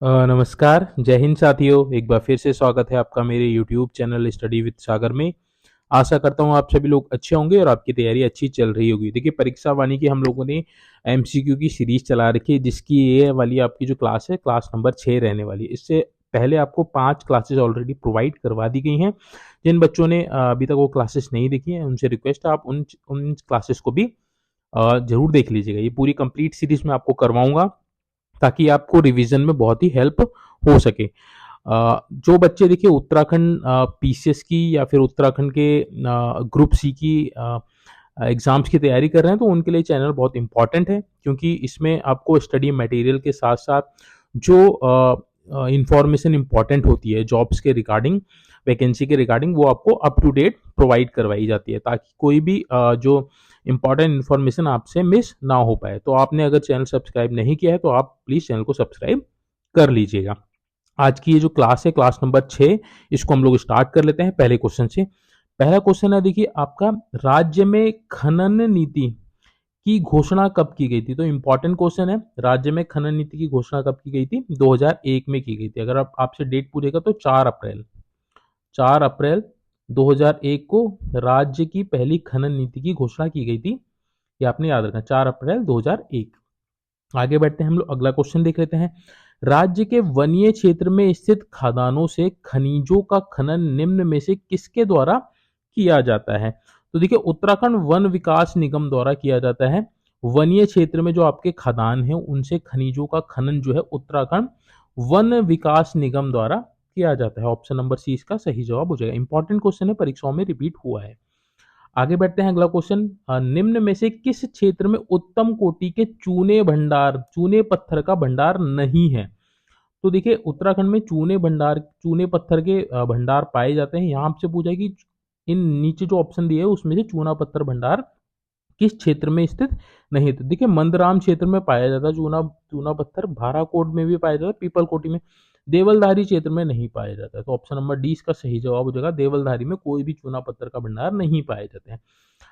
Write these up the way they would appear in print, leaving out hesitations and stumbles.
नमस्कार, जय हिंद साथियों। एक बार फिर से स्वागत है आपका मेरे यूट्यूब चैनल स्टडी विद सागर में। आशा करता हूँ आप सभी लोग अच्छे होंगे और आपकी तैयारी अच्छी चल रही होगी। देखिए, परीक्षा वाणी की हम लोगों ने एमसीक्यू की सीरीज चला रखी है, जिसकी ये वाली आपकी जो क्लास है, क्लास नंबर 6 रहने वाली है। इससे पहले आपको 5 क्लासेस ऑलरेडी प्रोवाइड करवा दी गई हैं। जिन बच्चों ने अभी तक वो क्लासेस नहीं देखी हैं, उनसे रिक्वेस्ट है आप उन उन क्लासेस को भी ज़रूर देख लीजिएगा। ये पूरी कंप्लीट सीरीज मैं आपको करवाऊँगा, ताकि आपको रिवीजन में बहुत ही हेल्प हो सके। जो बच्चे देखिए उत्तराखंड पीसीएस की या फिर उत्तराखंड के ग्रुप सी की एग्जाम्स की तैयारी कर रहे हैं, तो उनके लिए चैनल बहुत इंपॉर्टेंट है, क्योंकि इसमें आपको स्टडी मटेरियल के साथ साथ जो इंफॉर्मेशन इंपॉर्टेंट होती है जॉब्स के रिगार्डिंग, वैकेंसी के रिगार्डिंग, वो आपको अप टू डेट प्रोवाइड करवाई जाती है, ताकि कोई भी जो इंपॉर्टेंट इन्फॉर्मेशन आपसे मिस ना हो पाए। तो आपने अगर चैनल सब्सक्राइब नहीं किया है, तो आप प्लीज़ चैनल को सब्सक्राइब कर लीजिएगा। आज की ये जो क्लास है, क्लास नंबर 6, इसको हम लोग स्टार्ट कर लेते हैं पहले क्वेश्चन से। पहला क्वेश्चन है, देखिए आपका, राज्य में खनन नीति की घोषणा कब की गई थी? तो इंपॉर्टेंट क्वेश्चन है। राज्य में खनन नीति की घोषणा कब की गई थी? 2001 में की गई थी। अगर आप आपसे डेट पूछेगा तो 4 अप्रैल 2001 को राज्य की पहली खनन नीति की घोषणा की गई थी। ये आपने याद रखना, 4 अप्रैल 2001। आगे बढ़ते हैं हम लोग, अगला क्वेश्चन देख लेते हैं। राज्य के वनीय क्षेत्र में स्थित खदानों से खनिजों का खनन निम्न में से किसके द्वारा किया जाता है? तो देखिए, उत्तराखंड वन विकास निगम द्वारा किया जाता है। वनीय क्षेत्र में जो आपके खदान हैं, उनसे खनिजों का खनन जो है उत्तराखंड वन विकास निगम द्वारा किया जाता है। ऑप्शन नंबर सी इसका सही जवाब हो जाएगा। इंपॉर्टेंट क्वेश्चन है, परीक्षाओं में रिपीट हुआ है। आगे बढ़ते हैं, अगला क्वेश्चन। निम्न में से किस क्षेत्र में उत्तम कोटि के चूने पत्थर का भंडार नहीं है? तो देखिए, उत्तराखंड में चूने पत्थर के भंडार पाए जाते हैं। यहाँ आपसे पूछा है कि इन नीचे जो ऑप्शन दिए है, उसमें से चूना पत्थर भंडार किस क्षेत्र में स्थित नहीं है? तो देखिए, मंदराम क्षेत्र में पाया जाता है चूना चूना पत्थर, भाराकोट में भी पाया जाता है, पीपलकोटी में। देवलधारी क्षेत्र में नहीं पाया जाता है। तो ऑप्शन नंबर डी इसका सही जवाब हो जाएगा। देवलधारी में कोई भी चूना पत्थर का भंडार नहीं पाए जाते हैं।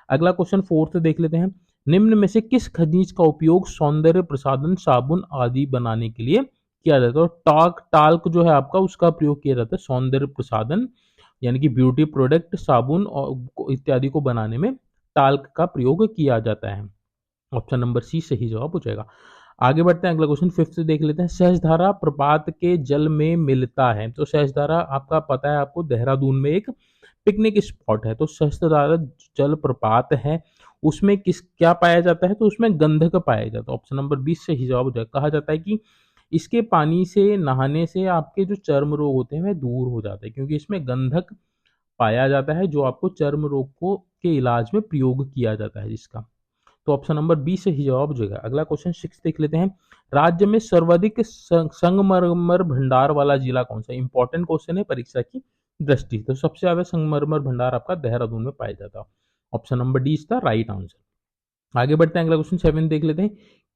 अगला क्वेश्चन फोर्थ देख लेते हैं। निम्न में से किस खनिज का उपयोग सौंदर्य प्रसाधन, साबुन आदि बनाने के लिए किया जाता है? तो टाल्क जो है आपका, उसका प्रयोग किया जाता है सौंदर्य प्रसाधन, यानी कि ब्यूटी प्रोडक्ट, साबुन और इत्यादि को बनाने में टाल्क का प्रयोग किया जाता है। ऑप्शन नंबर सी सही जवाब हो जाएगा। आगे बढ़ते हैं, अगला क्वेश्चन फिफ्थ देख लेते हैं। सहस्त्रधारा प्रपात के जल में मिलता है। तो सहस्त्रधारा आपका पता है आपको, देहरादून में एक पिकनिक स्पॉट है। तो सहस्त्रधारा जल प्रपात है, उसमें किस क्या पाया जाता है? तो उसमें गंधक पाया जाता है। ऑप्शन नंबर 20 सही जवाब हो जाएगा। कहा जाता है कि इसके पानी से नहाने से आपके जो चर्म रोग होते हैं वह दूर हो जाते हैं, क्योंकि इसमें गंधक पाया जाता है, जो आपको चर्म रोग को के इलाज में प्रयोग किया जाता है जिसका। तो ऑप्शन नंबर बी सही जवाब हो जाएगा। अगला क्वेश्चन 6 देख लेते हैं। राज्य में सर्वाधिक संगमरमर भंडार वाला जिला कौन सा है? इंपॉर्टेंट क्वेश्चन है परीक्षा की दृष्टि। तो सबसे ज्यादा संगमरमर भंडार आपका देहरादून में पाया जाता है। ऑप्शन नंबर डी इसका राइट आंसर। आगे बढ़ते हैं, अगला क्वेश्चन 7 देख लेते हैं।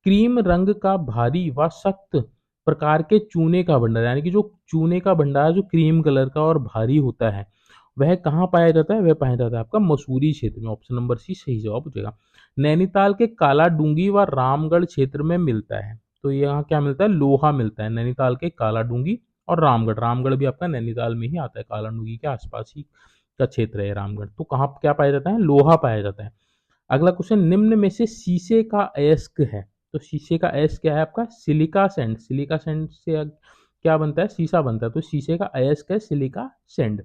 क्रीम रंग का भारी व सख्त प्रकार के चूने का भंडार, यानी कि जो चूने का भंडार जो क्रीम कलर का और भारी होता है, वह कहाँ पाया जाता है? वह पाया जाता है आपका मसूरी क्षेत्र में। ऑप्शन नंबर सी सही जवाब हो जाएगा। नैनीताल के काला डूंगी व रामगढ़ क्षेत्र में मिलता है। तो यहाँ क्या मिलता है? लोहा मिलता है। नैनीताल के काला डूंगी और रामगढ़, रामगढ़ भी आपका नैनीताल में ही आता है, काला डूंगी के आसपास ही का क्षेत्र है रामगढ़। तो कहाँ क्या पाया जाता है? लोहा पाया जाता है। अगला क्वेश्चन, निम्न में से शीशे का अयस्क है। तो शीशे का अयस्क क्या है आपका? Silica sand. सिलिका सैंड से क्या बनता है? शीशा बनता है। तो शीशे का अयस्क है सिलिका सैंड।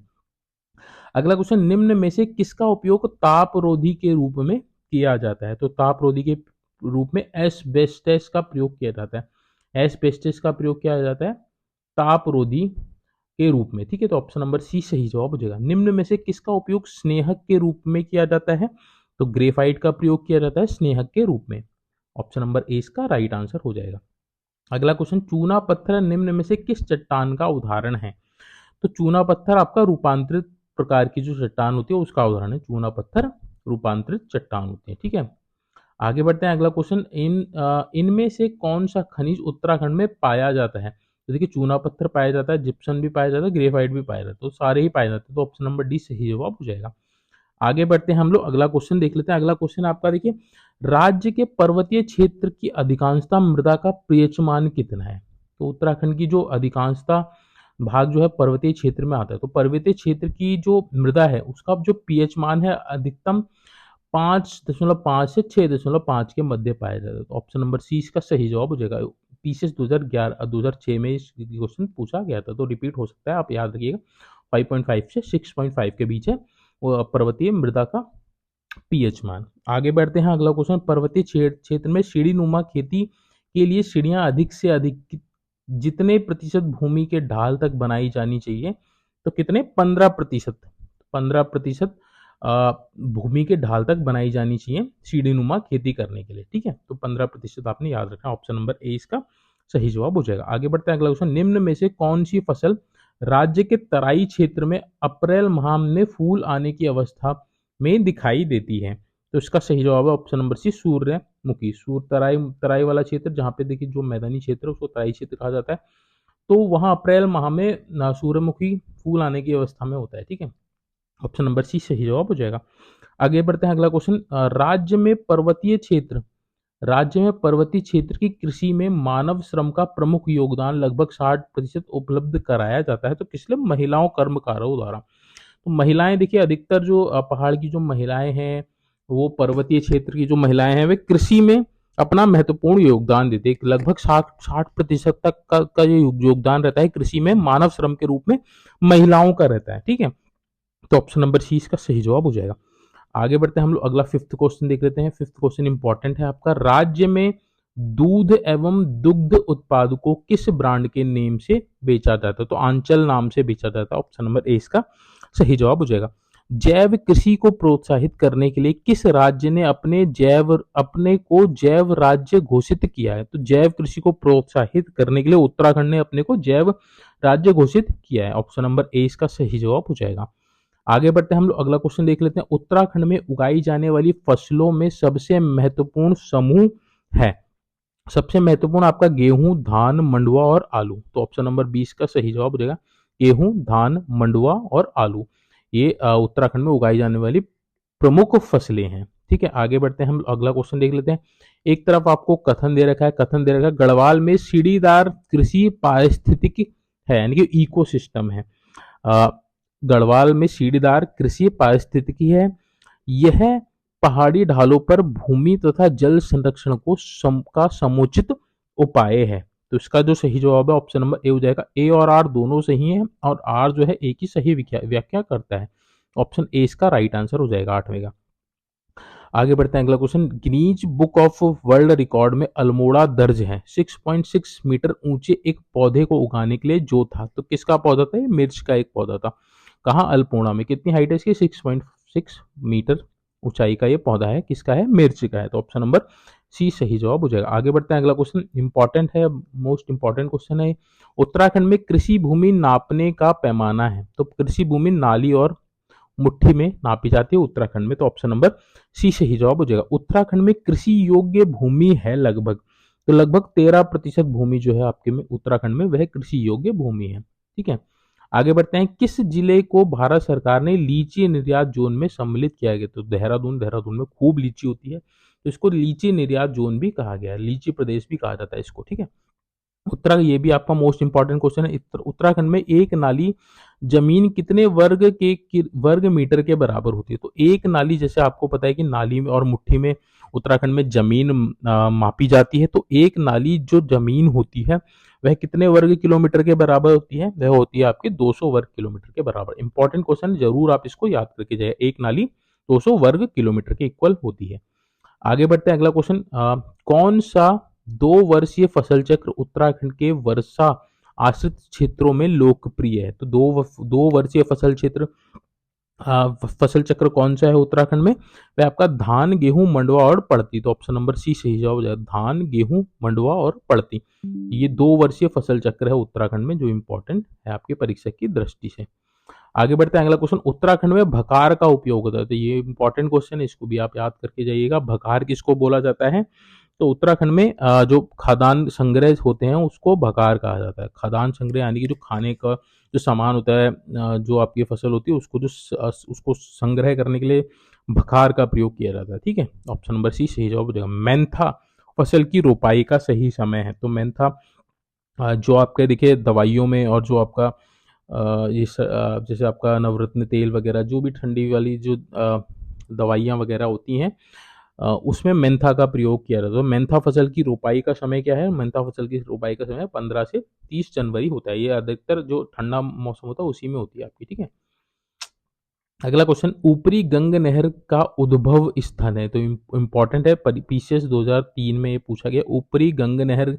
अगला क्वेश्चन, निम्न में से किसका उपयोग तापरोधी के रूप में किया जाता है? तो तापरोधी के रूप में एस्बेस्टस का प्रयोग किया जाता है। एस्बेस्टस का प्रयोग किया जाता है तापरोधी के रूप में। ठीक है, तो ऑप्शन नंबर सी सही जवाब हो जाएगा। निम्न में से किसका उपयोग स्नेहक के रूप में किया जाता है? तो ग्रेफाइट का प्रयोग किया जाता है स्नेहक के रूप में। ऑप्शन नंबर ए इसका राइट आंसर हो जाएगा। अगला क्वेश्चन, चूना पत्थर निम्न में से किस चट्टान का उदाहरण है? तो चूना पत्थर आपका रूपांतरित प्रकार की जो चट्टान होती है उसका उदाहरण है। चूना पत्थर रूपांतरित चट्टान होती है। ठीक है, आगे बढ़ते हैं, अगला क्वेश्चन। इनमें से कौन सा खनिज उत्तराखंड में पाया जाता है? तो देखिए, चूना पत्थर पाया जाता है, जिप्सम भी पाया जाता है, ग्रेफाइट भी पाया जाता है, तो सारे ही पाए जाते हैं। तो ऑप्शन नंबर डी सही जवाब हो जाएगा। आगे बढ़ते हैं हम लोग, अगला क्वेश्चन देख लेते हैं। अगला क्वेश्चन आपका देखिए, राज्य के पर्वतीय क्षेत्र की अधिकांशता मृदा का पीएच मान कितना है? तो उत्तराखंड की जो अधिकांशता भाग जो है पर्वतीय क्षेत्र में आता है। तो पर्वतीय क्षेत्र की जो मृदा है उसका जो पीएच मान है अधिकतम 5.5 से 6.5 के मध्य पाया जाता है। तो ऑप्शन नंबर सी इसका सही जवाब हो जाएगा। पीसीएस 2011-2006 में इस क्वेश्चन पूछा गया था, तो रिपीट हो सकता है, आप याद रखिएगा। 5.5 से 6.5 के बीच है वो पर्वतीय मृदा का पीएच मान। आगे बढ़ते हैं, अगला क्वेश्चन, पर्वतीय क्षेत्र में सीढ़ी नुमा खेती के लिए सीढ़ियां अधिक से अधिक जितने प्रतिशत भूमि के ढाल तक बनाई जानी चाहिए? तो कितने? 15%। 15% भूमि के ढाल तक बनाई जानी चाहिए सीढ़ी नुमा खेती करने के लिए, ठीक है। तो 15% आपने याद रखना, ऑप्शन नंबर ए इसका सही जवाब हो जाएगा। आगे बढ़ते हैं, अगला क्वेश्चन, निम्न में से कौन सी फसल राज्य के तराई क्षेत्र में अप्रैल माह में फूल आने की अवस्था में दिखाई देती है? तो इसका सही जवाब है ऑप्शन नंबर सी, सूर्यमुखी। तराई तराई वाला क्षेत्र, जहाँ पे देखिए जो मैदानी क्षेत्र है उसको तराई क्षेत्र कहा जाता है, तो वहां अप्रैल माह में सूर्यमुखी फूल आने की अवस्था में होता है, ठीक है। ऑप्शन नंबर सी सही जवाब हो जाएगा। आगे बढ़ते हैं, अगला क्वेश्चन, राज्य में पर्वतीय क्षेत्र की कृषि में मानव श्रम का प्रमुख योगदान लगभग 60% उपलब्ध कराया जाता है, तो किस लिए? महिलाओं कर्मकारों द्वारा। तो महिलाएं देखिए, अधिकतर जो पहाड़ की जो महिलाएं हैं, वो पर्वतीय क्षेत्र की जो महिलाएं हैं, वे कृषि में अपना महत्वपूर्ण योगदान देते हैं। लगभग 60% तक का जो योगदान रहता है कृषि में मानव श्रम के रूप में महिलाओं का रहता है, ठीक है। तो ऑप्शन नंबर सी इसका सही जवाब हो जाएगा। आगे बढ़ते हैं हम लोग, अगला फिफ्थ क्वेश्चन देख लेते हैं। फिफ्थ क्वेश्चन इंपॉर्टेंट है आपका, राज्य में दूध एवं दुग्ध उत्पाद को किस ब्रांड के नेम से बेचा जाता है? तो आंचल नाम से बेचा जाता है, ऑप्शन नंबर ए इसका सही जवाब हो जाएगा। जैव कृषि को प्रोत्साहित करने के लिए किस राज्य ने अपने को जैव राज्य घोषित किया है? तो जैव कृषि को प्रोत्साहित करने के लिए उत्तराखंड ने अपने को जैव राज्य घोषित किया है, ऑप्शन नंबर ए इसका सही जवाब हो जाएगा। आगे बढ़ते हैं हम लोग, अगला क्वेश्चन देख लेते हैं। उत्तराखंड में उगाई जाने वाली फसलों में सबसे महत्वपूर्ण समूह है? सबसे महत्वपूर्ण आपका गेहूं, धान, मंडुआ और आलू। तो ऑप्शन नंबर 20 का सही जवाब हो जाएगा। गेहूं, धान, मंडुआ और आलू, ये उत्तराखंड में उगाई जाने वाली प्रमुख फसलें हैं, ठीक है। आगे बढ़ते हैं हम अगला क्वेश्चन देख लेते हैं। एक तरफ आपको कथन दे रखा है, गढ़वाल में सीढ़ीदार कृषि पारिस्थितिकी है, यानी कि इकोसिस्टम है। गढ़वाल में सीढ़ीदार कृषि पारिस्थितिकी है। यह पहाड़ी ढालों पर भूमि तथा जल संरक्षण का समुचित उपाय है। तो इसका जो सही जवाब है ऑप्शन नंबर ए हो जाएगा। ए और आर दोनों सही हैं, और आर जो है एक ही सही व्याख्या करता है। ऑप्शन ए इसका राइट आंसर हो जाएगा 8वें का। आगे बढ़ते हैं, अगला question, Guinness book of world record में अल्मोड़ा दर्ज है। 6.6 मीटर ऊंचे एक पौधे को उगाने के लिए जो था, तो किसका पौधा था? ये मिर्च का एक पौधा था। कहाँ? अल्मोड़ा में। कितनी हाइट है इसकी? 6.6 मीटर ऊंचाई का ये पौधा है, किसका है? मिर्च का है। तो ऑप्शन नंबर सी सही जवाब हो जाएगा। आगे बढ़ते हैं, अगला क्वेश्चन इंपॉर्टेंट है, मोस्ट इंपॉर्टेंट क्वेश्चन है। उत्तराखंड में कृषि भूमि नापने का पैमाना है, तो कृषि भूमि नाली और मुट्ठी में नापी जाती है उत्तराखंड में, तो ऑप्शन नंबर सी सही जवाब हो जाएगा। उत्तराखंड में कृषि योग्य भूमि है लगभग, तो लगभग 13% भूमि जो है आपके में उत्तराखंड में वह कृषि योग्य भूमि है, ठीक है। आगे बढ़ते हैं, किस जिले को भारत सरकार ने लीची निर्यात जोन में सम्मिलित किया गया? तो देहरादून में खूब लीची होती है, तो इसको लीची निर्यात जोन भी कहा गया है, लीची प्रदेश भी कहा जाता है इसको, ठीक है। ये भी आपका मोस्ट इंपॉर्टेंट क्वेश्चन है। उत्तराखंड में एक नाली जमीन कितने वर्ग मीटर के बराबर होती है? तो एक नाली, जैसे आपको पता है कि नाली में और मुट्ठी में उत्तराखंड में जमीन मापी जाती है, तो एक नाली जो जमीन होती है वह कितने वर्ग किलोमीटर के बराबर होती है? वह होती है आपके 200 वर्ग किलोमीटर के बराबर। इंपॉर्टेंट क्वेश्चन, जरूर आप इसको याद करके जाइए। एक नाली 200 वर्ग किलोमीटर के इक्वल होती है। आगे बढ़ते हैं, अगला क्वेश्चन, कौन सा 2 वर्षीय फसल चक्र उत्तराखंड के वर्षा आश्रित क्षेत्रों में लोकप्रिय है? तो दो वर्षीय फसल चक्र कौन सा है उत्तराखंड में? वह आपका धान, गेहूं, मंडुआ और पड़ती। तो ऑप्शन नंबर सी सही जवाब हो जाएगा। धान, गेहूं, मंडुआ और पड़ती, ये 2 वर्षीय फसल चक्र है उत्तराखंड में, जो इंपॉर्टेंट है आपके परीक्षा की दृष्टि से। आगे बढ़ते हैं, अगला क्वेश्चन, उत्तराखंड में भकार का उपयोग होता है। तो ये इंपॉर्टेंट क्वेश्चन है, इसको भी आप याद करके जाइएगा। भकार किसको बोला जाता है? तो उत्तराखंड में जो खाद्यान्न संग्रह होते हैं उसको भकार कहा जाता है। खाद्यान्न संग्रह यानी कि जो खाने का जो सामान होता है, जो आपकी फसल होती है उसको संग्रह करने के लिए भकार का प्रयोग किया जाता है, ठीक है। ऑप्शन नंबर सी सही जवाब हो जाएगा। मेंथा फसल की रोपाई का सही समय है, तो मेंथा जो आपके देखिए दवाइयों में और जो आपका जैसे आपका नवरत्न तेल वगैरह जो भी ठंडी वाली जो दवाइयाँ वगैरह होती हैं, उसमें मेंथा का प्रयोग किया जाता है। तो मेंथा फसल की रोपाई का समय क्या है? मेंथा फसल की रोपाई का समय 15 से 30 जनवरी होता है। ये अधिकतर जो ठंडा मौसम होता है उसी में होती है आपकी, ठीक है। अगला क्वेश्चन, ऊपरी गंग नहर का उद्भव स्थान है, तो इम्पोर्टेंट है, पीसीएस 2003 में ये पूछा गया। ऊपरी गंग नहर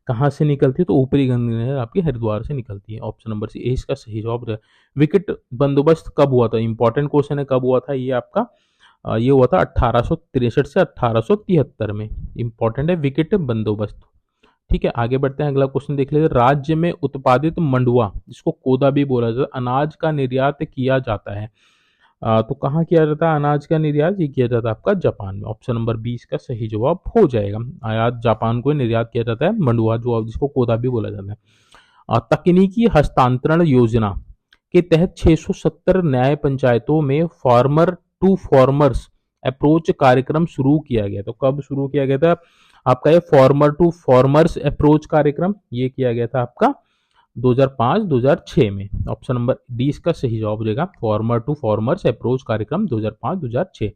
कहाँ से निकलती है? तो ऊपरी गंग नहर आपकी हरिद्वार से निकलती है। ऑप्शन नंबर सी इसका सही जवाब है। विकेट बंदोबस्त कब हुआ था? इंपॉर्टेंट क्वेश्चन है, कब हुआ था ये आपका? ये हुआ था 1863 से 1873 में। इंपॉर्टेंट है विकेट बंदोबस्त, ठीक है। आगे बढ़ते हैं, अगला क्वेश्चन देख लेते हैं। राज्य में उत्पादित मंडुआ, जिसको कोदा भी बोला जाता है, अनाज का निर्यात किया जाता है, तो कहाँ किया जाता है अनाज का निर्यात? ये किया जाता है आपका जापान में। ऑप्शन नंबर 20 का सही जवाब हो जाएगा। आयात जापान को निर्यात किया जाता है मंडुआ, जो जिसको कोदा भी बोला जाता है। तकनीकी हस्तांतरण योजना के तहत 670 न्याय पंचायतों में फार्मर टू फार्मर्स अप्रोच कार्यक्रम शुरू किया गया। तो कब शुरू किया गया था आपका ये फार्मर टू फार्मर्स अप्रोच कार्यक्रम? ये किया गया था आपका 2005-2006 में। ऑप्शन नंबर डी इसका सही जवाब हो जाएगा, फार्मर टू फार्मर्स अप्रोच कार्यक्रम 2005-2006।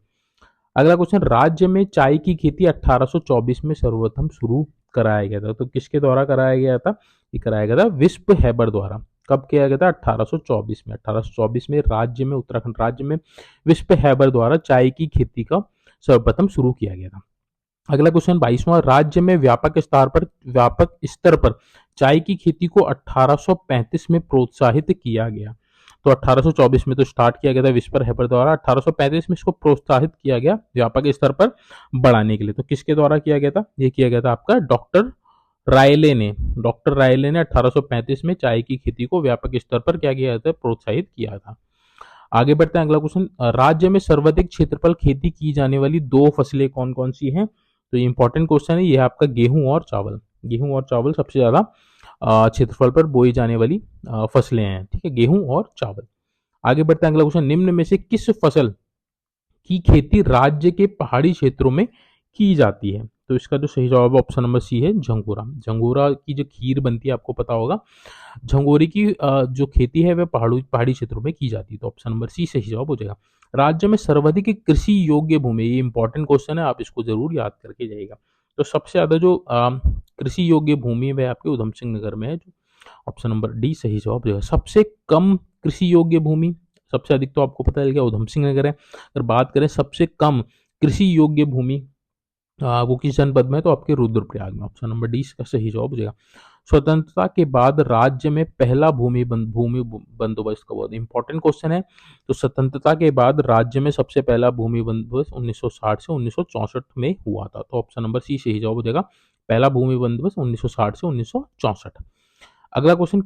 अगला क्वेश्चन, राज्य में चाय की खेती 1824 में सर्वप्रथम शुरू कराया गया था, तो किसके द्वारा कराया गया था? ये कराया गया था विस्प हैबर द्वारा। कब किया गया था? 1824 में। 1824 में राज्य में, उत्तराखंड राज्य में विस्प हैबर द्वारा चाय की खेती का सर्वप्रथम शुरू किया गया था। अगला क्वेश्चन 22वां, राज्य में व्यापक स्तर पर चाय की खेती को 1835 में प्रोत्साहित किया गया। तो 1824 में तो स्टार्ट किया गया था विस्पर हैपर द्वारा, 1835 में इसको प्रोत्साहित किया गया व्यापक स्तर पर बढ़ाने के लिए। तो किसके द्वारा किया गया था? ये किया गया था आपका डॉक्टर रायले ने। डॉक्टर रायले ने 1835 में चाय की खेती को व्यापक स्तर पर क्या किया था? प्रोत्साहित किया था। आगे बढ़ते हैं, अगला क्वेश्चन, राज्य में सर्वाधिक क्षेत्रफल खेती की जाने वाली दो फसलें कौन कौन सी हैं? तो ये इंपॉर्टेंट क्वेश्चन है, ये है आपका गेहूं और चावल। गेहूं और चावल सबसे ज्यादा क्षेत्रफल पर बोई जाने वाली फसलें हैं, ठीक है, गेहूं और चावल। आगे बढ़ते हैं, अगला क्वेश्चन, निम्न में से किस फसल की खेती राज्य के पहाड़ी क्षेत्रों में की जाती है? तो इसका जो सही जवाब है ऑप्शन नंबर सी है, झंगोरा। झंगोरा की जो खीर बनती है आपको पता होगा। झंगोरी की जो खेती है वह पहाड़ी क्षेत्रों में की जाती है, तो ऑप्शन नंबर सी सही जवाब हो जाएगा। राज्य में सर्वाधिक कृषि योग्य भूमि, ये इंपॉर्टेंट क्वेश्चन है, आप इसको जरूर याद करके जाइएगा। तो सबसे ज्यादा जो कृषि योग्य भूमि है वह आपके उधम सिंह नगर में है, जो ऑप्शन नंबर डी सही जवाब हो जाएगा। सबसे कम कृषि योग्य भूमि, सबसे अधिक तो आपको पता है क्या उधम सिंह नगर है। अगर बात करें सबसे कम कृषि योग्य भूमि वो किस जनपद में है? तो आपके रुद्रप्रयाग में। ऑप्शन नंबर डी इसका सही जवाब हो जाएगा। स्वतंत्रता के बाद राज्य में पहला भूमि बंदोबस्त कब हुआ? इंपॉर्टेंट क्वेश्चन है। तो स्वतंत्रता के बाद राज्य में सबसे पहला भूमि बंदोबस्त 1960 से 1964 में हुआ था, तो ऑप्शन नंबर सी सही जवाब हो जाएगा। पहला भूमि बंदोबस्त 1960 से 1964। अगला क्वेश्चन,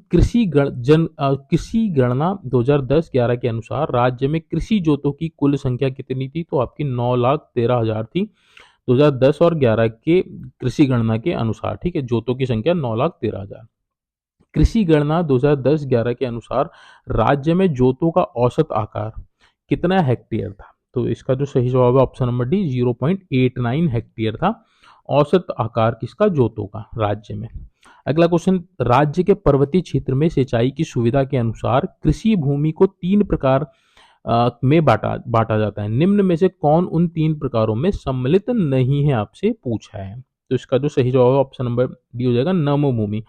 कृषि गणना 2010-11 के अनुसार राज्य में कृषि जोतों की कुल संख्या कितनी थी? तो आपकी 9,13,000 थी 2010 और 11 के कृषि गणना के अनुसार, ठीक है। जोतों की संख्या 9,13,000। कृषि गणना 2010-11 के अनुसार राज्य में जोतों का औसत आकार कितना हेक्टेयर था? तो इसका जो सही जवाब है ऑप्शन नंबर डी 0.89 हेक्टेयर था औसत आकार किसका? जोतों का राज्य में। अगला क्वेश्चन, राज्य के पर्वतीय क्षेत्र में सिंचाई की सुविधा के अनुसार कृषि भूमि को 3 प्रकार में बांटा बांटा जाता है, निम्न में से कौन उन 3 प्रकारों में सम्मिलित नहीं है? आपसे पूछा है। तो इसका जो सही जवाब है ऑप्शन नंबर डी हो जाएगा, नम भूमि।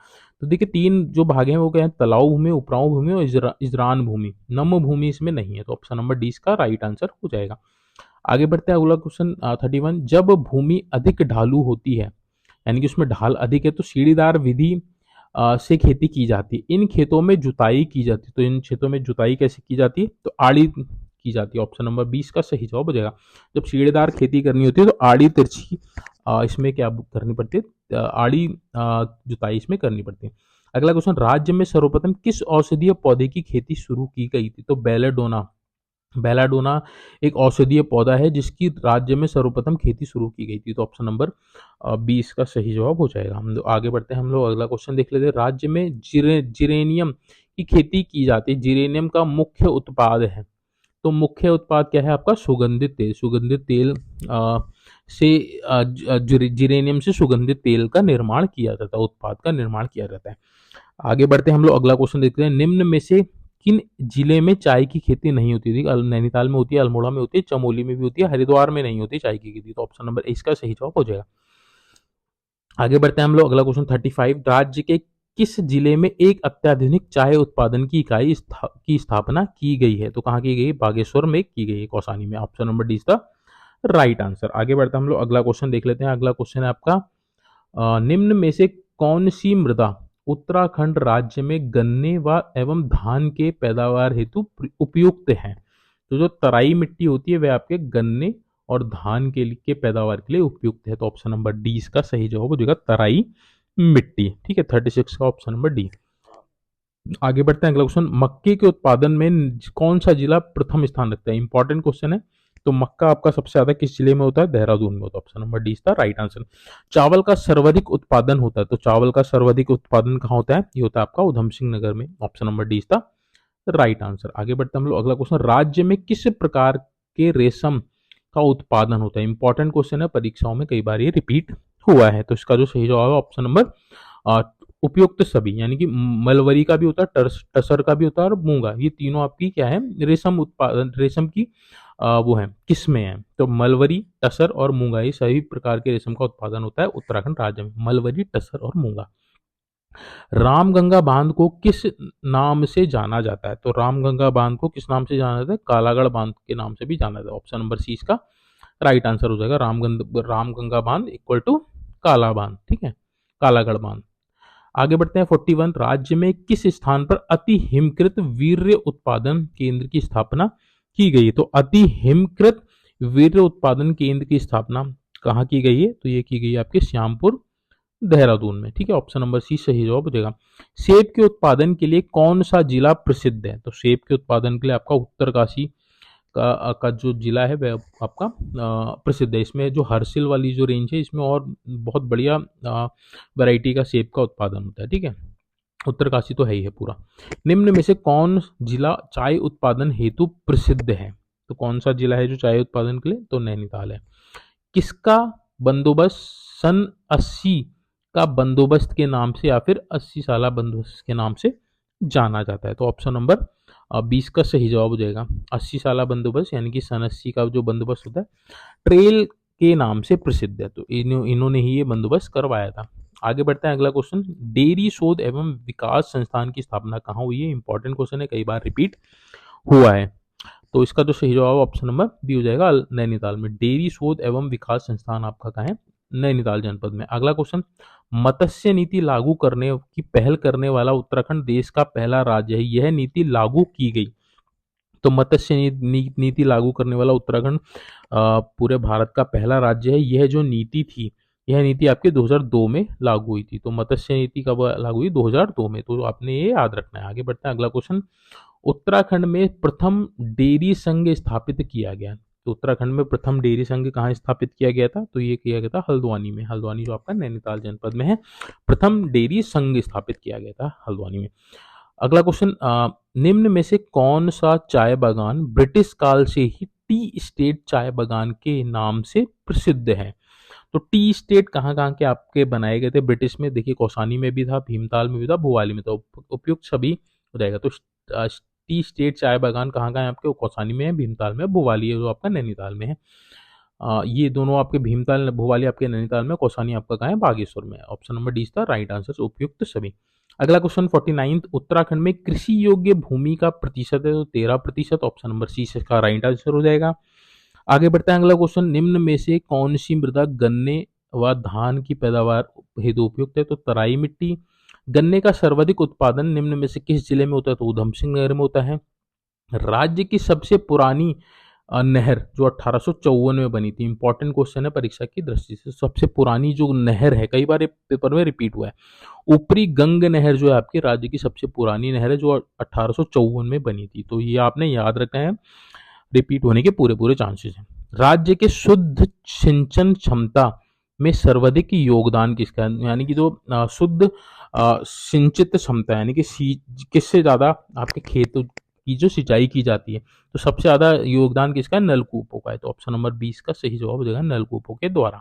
तो देखिए 3 जो भाग हैं वो क्या है? तलाव भूमि, उपराव भूमि और इजरान भूमि। नम भूमि इसमें नहीं है, तो ऑप्शन नंबर डी इसका राइट आंसर हो जाएगा। आगे बढ़ते हैं, अगला क्वेश्चन 31, जब भूमि अधिक ढालू होती है, यानी कि उसमें ढाल अधिक है, तो सीढ़ीदार विधि से खेती की जाती है। इन खेतों में जुताई की जाती है, तो इन खेतों में जुताई कैसे की जाती है? तो आड़ी की जाती है। ऑप्शन नंबर 20 का सही जवाब हो जाएगा। जब सीढ़ीदार खेती करनी होती है तो आड़ी तिरछी इसमें क्या करनी पड़ती है? आड़ी जुताई इसमें करनी पड़ती है। अगला क्वेश्चन, राज्य में सर्वप्रथम किस औषधीय पौधे की खेती शुरू की गई थी? तो बेलाडोना। बेलाडोना एक औषधीय पौधा है जिसकी राज्य में सर्वप्रथम खेती शुरू की गई थी, तो ऑप्शन नंबर 20 का सही जवाब हो जाएगा। हम लोग आगे बढ़ते हैं, हम लोग अगला क्वेश्चन देख लेते हैं। राज्य में जिरेनियम की खेती की जाती है, जिरेनियम का मुख्य उत्पाद है, तो मुख्य उत्पाद क्या है आपका? सुगंधित तेल। सुगंधित तेल से जिरेनियम से सुगंधित तेल का निर्माण किया जाता है, उत्पाद का निर्माण किया जाता है। आगे बढ़ते हैं हम लोग, अगला क्वेश्चन देखते हैं। निम्न में से किन जिले में चाय की खेती नहीं होती थी? नैनीताल में होती है, अल्मोड़ा में होती है, चमोली में भी होती है, हरिद्वार में नहीं होती चाय की खेती। तो ऑप्शन नंबर इसका सही जवाब हो जाएगा। आगे बढ़ते हैं हम लोग, अगला क्वेश्चन 35। राज्य के किस जिले में एक अत्याधुनिक चाय उत्पादन की इकाई की स्थापना की गई है? तो कहाँ की गई है? बागेश्वर में की गई है, कौसानी में। Option number D is the right answer. आगे बढ़ते हैं हम लोग, अगला क्वेश्चन देख लेते हैं। अगला क्वेश्चन है आपका, निम्न में से कौन सी मृदा उत्तराखंड राज्य में गन्ने व एवं धान के पैदावार हेतु उपयुक्त है? तो जो तराई मिट्टी होती है वह आपके गन्ने और धान के पैदावार के लिए उपयुक्त है। तो ऑप्शन नंबर डी इसका सही जवाब हो जाएगा, तराई मिट्टी। ठीक है, 36 का ऑप्शन नंबर डी। आगे बढ़ते हैं, अगला क्वेश्चन, मक्के के उत्पादन में कौन सा जिला प्रथम स्थान रखता है? इंपॉर्टेंट क्वेश्चन है। तो मक्का आपका सबसे ज्यादा किस जिले में होता है? देहरादून में होता है। ऑप्शन नंबर डी इसका राइट आंसर। चावल का सर्वाधिक उत्पादन होता है, तो चावल का सर्वाधिक उत्पादन कहाँ होता है? ये होता है आपका उधम सिंह नगर में। ऑप्शन नंबर डी इसका राइट आंसर। आगे बढ़ते हैं हम लोग, अगला क्वेश्चन, राज्य में किस प्रकार के रेशम का उत्पादन होता है? इंपॉर्टेंट क्वेश्चन है, परीक्षाओं में कई बार ये रिपीट हुआ है। तो इसका जो सही जवाब है ऑप्शन नंबर उपयुक्त सभी, यानी कि मलवरी का भी होता है, टसर का भी होता है और मूंगा, ये तीनों आपकी क्या है? रेशम उत्पादन, रेशम की वो है किस्में हैं। तो मलवरी, टसर और मूंगा, ये सभी प्रकार के रेशम का उत्पादन होता है उत्तराखंड राज्य में। मलवरी, टसर और मूंगा। रामगंगा बांध को किस नाम से जाना जाता है? तो रामगंगा बांध को किस नाम से जाना जाता है? कालागढ़ बांध के नाम से भी जाना जाता है। ऑप्शन नंबर सी इसका राइट आंसर हो जाएगा, रामगंगा बांध इक्वल टू काला बांध। ठीक है, कालागढ़ बांध। आगे बढ़ते हैं 41। राज्य में किस स्थान पर अति हिमकृत वीर्य उत्पादन केंद्र की स्थापना की गई है? तो अति हिमकृत वीर्य उत्पादन केंद्र की स्थापना कहाँ की गई है? तो ये की गई है आपके श्यामपुर, देहरादून में। ठीक है, ऑप्शन नंबर सी सही जवाब हो जाएगा। सेब के उत्पादन के लिए कौन सा जिला प्रसिद्ध है? तो सेब के उत्पादन के लिए आपका उत्तरकाशी का जो जिला है वह आपका प्रसिद्ध है। इसमें जो हर्षिल वाली जो रेंज है, इसमें और बहुत बढ़िया वैरायटी का सेब का उत्पादन होता है। ठीक है, उत्तरकाशी तो है ही है पूरा। निम्न में से कौन जिला चाय उत्पादन हेतु प्रसिद्ध है? तो कौन सा जिला है जो चाय उत्पादन के लिए? तो नैनीताल है। किसका बंदोबस्त सन 80 का बंदोबस्त के नाम से या फिर 80 साला बंदोबस्त के नाम से जाना जाता है? तो ऑप्शन नंबर 20 का सही जवाब हो जाएगा। 80 साला बंदोबस्त यानी कि सन 80 का जो बंदोबस्त होता है ट्रेल के नाम से प्रसिद्ध है। तो इन्होंने ही ये बंदोबस्त करवाया था। आगे बढ़ते हैं, अगला क्वेश्चन, डेयरी शोध एवं विकास संस्थान की स्थापना कहाँ हुई है? इंपॉर्टेंट क्वेश्चन है, कई बार रिपीट हुआ है। तो इसका जो सही जवाब ऑप्शन नंबर बी हो जाएगा, नैनीताल में। डेयरी शोध एवं विकास संस्थान आपका कहाँ है? नैनीताल जनपद में। अगला क्वेश्चन, मत्स्य नीति लागू करने की पहल करने वाला उत्तराखंड देश का पहला राज्य है। यह नीति लागू की गई, तो मत्स्य नीति लागू करने वाला उत्तराखंड पूरे भारत का पहला राज्य है। यह जो नीति थी, यह नीति आपके 2002 में लागू हुई थी। तो मत्स्य नीति कब लागू हुई? 2002 में। तो आपने ये याद रखना है। आगे बढ़ते हैं, अगला क्वेश्चन, उत्तराखंड में प्रथम डेयरी संघ स्थापित किया गया। तो उत्तराखंड में प्रथम डेयरी संघ कहाँ स्थापित किया गया था? तो ये किया गया था हल्द्वानी में। हल्द्वानी जो आपका नैनीताल जनपद में है, प्रथम डेयरी संघ स्थापित किया गया था हल्द्वानी में। अगला क्वेश्चन, निम्न में से कौन सा चाय बागान ब्रिटिश काल से ही टी स्टेट चाय बागान के नाम से प्रसिद्ध है? तो टी स्टेट कहाँ कहाँ के आपके बनाए गए थे ब्रिटिश में? देखिए, कौसानी में भी था, भीमताल में भी था, भुवाली में था। उपयुक्त सभी हो जाएगा। तो टी स्टेट चाय बागान कहाँ कहाँ है आपके? कौसानी में है, भीमताल में, भुवाली है जो आपका नैनीताल में है। ये दोनों आपके भीमताल, भुवाली आपके नैनीताल में, कौसानी आपका कहाँ है? बागेश्वर में। ऑप्शन नंबर डी था राइट आंसर, उपयुक्त सभी। अगला क्वेश्चन 49, उत्तराखंड में कृषि योग्य भूमि का प्रतिशत है? तो 13%। ऑप्शन नंबर सी इसका राइट आंसर हो जाएगा। आगे बढ़ते हैं, अगला क्वेश्चन, निम्न में से कौन सी मृदा गन्ने व धान की पैदावार हेतु उपयुक्त है? तो तराई मिट्टी। गन्ने का सर्वाधिक उत्पादन निम्न में से किस जिले में होता है? तो उधम सिंह नगर में होता है। राज्य की सबसे पुरानी नहर जो 1854 में बनी थी, इंपॉर्टेंट क्वेश्चन है परीक्षा की दृष्टि से। सबसे पुरानी जो नहर है, कई बार पेपर में रिपीट हुआ है, ऊपरी गंग नहर जो है आपकी राज्य की सबसे पुरानी नहर है, जो 1854 में बनी थी। तो ये आपने याद रखना है, रिपीट होने के पूरे पूरे चांसेस हैं। राज्य के शुद्ध सिंचन क्षमता में सर्वाधिक योगदान किसका है? यानी कि जो शुद्ध सिंचित क्षमता, यानी कि किससे ज्यादा आपके खेतों की जो सिंचाई की जाती है, तो सबसे ज्यादा योगदान किसका है? नलकूपों का है। तो ऑप्शन नंबर 20 का सही जवाब हो जाएगा, नलकूपों के द्वारा।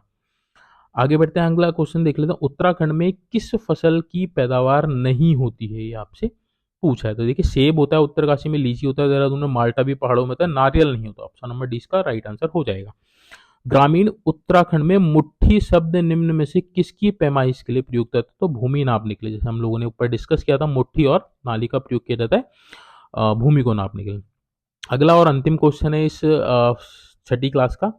आगे बढ़ते हैं, अगला क्वेश्चन देख लेते हैं। उत्तराखंड में किस फसल की पैदावार नहीं होती है, ये आपसे पूछा है। तो देखिए, सेब होता है उत्तरकाशी में, लीची होता है देहरादून में, माल्टा भी पहाड़ों में होता है, नारियल नहीं होता। ऑप्शन नंबर डी इसका राइट आंसर हो जाएगा। ग्रामीण उत्तराखंड में मुट्ठी शब्द निम्न में से किसकी पैमाइश के लिए प्रयुक्त होता है? तो भूमि नापने के लिए, जैसे हम लोगों ने ऊपर डिस्कस किया था, मुट्ठी और नाली का प्रयोग किया जाता है भूमि को नापने के लिए। अगला और अंतिम क्वेश्चन है इस छठी क्लास का।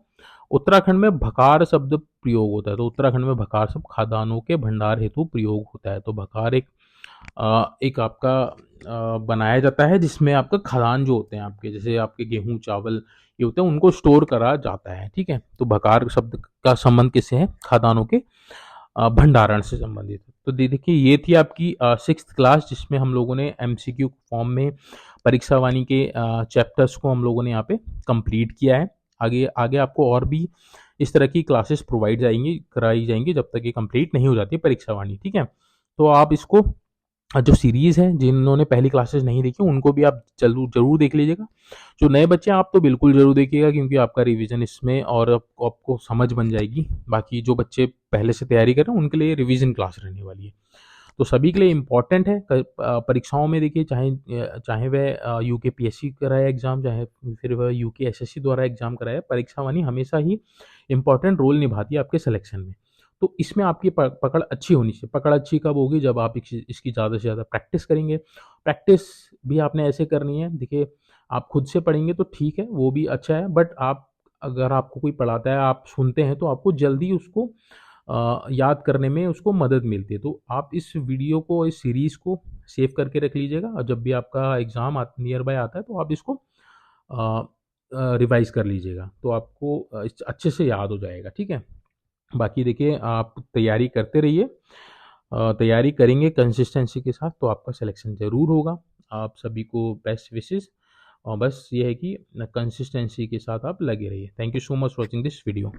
उत्तराखंड में भकार शब्द प्रयोग होता है। तो उत्तराखंड में भकार शब्द खाद्यान्नों के भंडार हेतु प्रयोग होता है। तो भकार एक आपका बनाया जाता है जिसमें आपका खदान जो होते हैं आपके, जैसे आपके गेहूं चावल ये होते हैं, उनको स्टोर करा जाता है। ठीक है, तो भकार शब्द का संबंध किससे है? खादानों के भंडारण से संबंधित है। तो देखिए, ये थी आपकी सिक्स्थ क्लास, जिसमें हम लोगों ने एमसीक्यू फॉर्म में परीक्षा वाणी के चैप्टर्स को हम लोगों ने यहाँ पे कंप्लीट किया है। आगे आगे आपको और भी इस तरह की क्लासेस प्रोवाइड कराई जाएंगी जब तक ये कंप्लीट नहीं हो जाती परीक्षा वाणी। ठीक है, तो आप इसको जो सीरीज है, जिन्होंने पहली क्लासेस नहीं देखी उनको भी आप जरूर जरूर देख लीजिएगा। जो नए बच्चे हैं आप तो बिल्कुल जरूर देखिएगा, क्योंकि आपका रिवीजन इसमें और आपको समझ बन जाएगी। बाकी जो बच्चे पहले से तैयारी कर रहे हैं उनके लिए रिवीजन क्लास रहने वाली है। तो सभी के लिए इम्पॉर्टेंट है। परीक्षाओं में देखिए, चाहे चाहे वह यूकेपीएससी कराए एग्जाम, चाहे फिर वह यूकेएसएससी द्वारा एग्जाम कराए, परीक्षा वानी हमेशा ही इम्पॉर्टेंट रोल निभाती है आपके सिलेक्शन में। तो इसमें आपकी पकड़ अच्छी होनी चाहिए। पकड़ अच्छी कब होगी? जब आप इसकी ज़्यादा से ज़्यादा प्रैक्टिस करेंगे। प्रैक्टिस भी आपने ऐसे करनी है, देखिए आप खुद से पढ़ेंगे तो ठीक है, वो भी अच्छा है, बट आप अगर आपको कोई पढ़ाता है, आप सुनते हैं, तो आपको जल्दी उसको याद करने में उसको मदद मिलती है। तो आप इस वीडियो को, इस सीरीज़ को सेव करके रख लीजिएगा, और जब भी आपका एग्ज़ाम नियर बाय आता है तो आप इसको रिवाइज़ कर लीजिएगा, तो आपको अच्छे से याद हो जाएगा। ठीक है, बाकी देखिए आप तैयारी करते रहिए। तैयारी करेंगे कंसिस्टेंसी के साथ तो आपका सिलेक्शन ज़रूर होगा। आप सभी को बेस्ट विशेस, और बस ये है कि कंसिस्टेंसी के साथ आप लगे रहिए। Thank you so much watching this video.